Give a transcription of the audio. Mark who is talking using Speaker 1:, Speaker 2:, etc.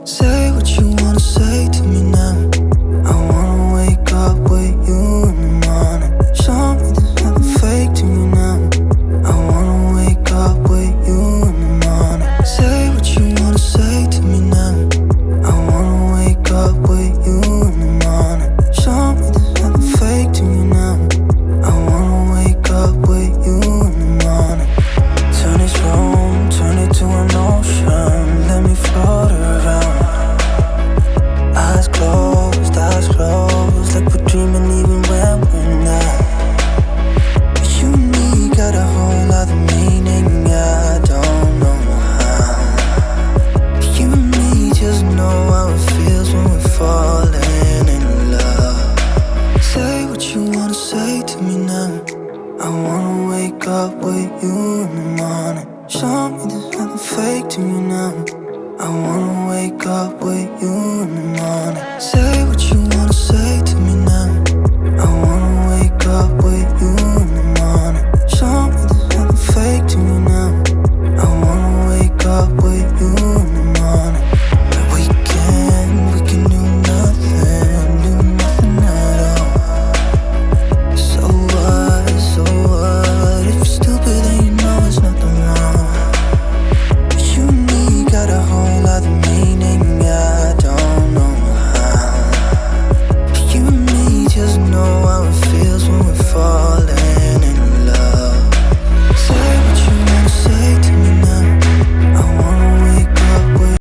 Speaker 1: Say what you wanna say to me now. I wanna wake up with you in the morning. Show me there's nothing fake to me now. I wanna wake up with you in the morning. Say what you wanna say to me now. I wanna wake up with you in the morning. Show me there's nothing fake to me now. I wanna wake up with you in the morning. Turn this room, turn it to an ocean. Let me float around. Eyes closed, like we're dreaming even when we're not. But you and me got a whole other meaning, I don't know how. You and me just know how it feels when we're falling in love. Say what you wanna say to me now. I wanna wake up with you in the morning. Show me there's nothing fake to me now. I wanna wake up with you in the morning. Say what you wanna say to me now.